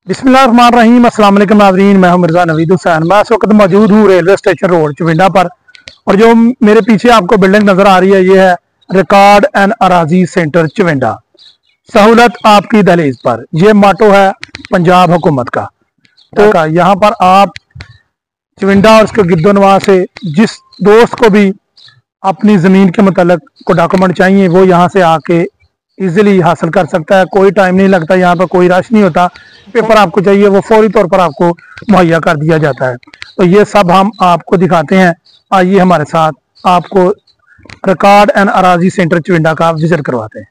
बिस्मिल्लाहिर्रहमानिर्रहीम। अस्सलाम वालेकुम नाज़रीन, मैं हूं मिर्ज़ा नवीद हुसैन। मैं इस वक्त मौजूद हूं रेलवे स्टेशन रोड चविंडा पर। और जो मेरे पीछे आपको बिल्डिंग नज़र आ रही है, ये है record and Araji centre Chavinda. सहूलत आपकी दहलीज पर, यह मोटो है पंजाब हुकूमत का। तो यहाँ पर आप चविंडा और उसके गिद्दोनवा से जिस दोस्त को भी अपनी ज़मीन के मतलब को डॉक्यूमेंट चाहिए, वो यहाँ से आके इजीली हासिल कर सकता है। कोई टाइम नहीं लगता, यहाँ पर कोई रश नहीं होता। पेपर आपको चाहिए वो फौरी तौर पर आपको मुहैया कर दिया जाता है। तो ये सब हम आपको दिखाते हैं। आइए हमारे साथ आपको record and Araji centre Chavinda का विजिट करवाते हैं।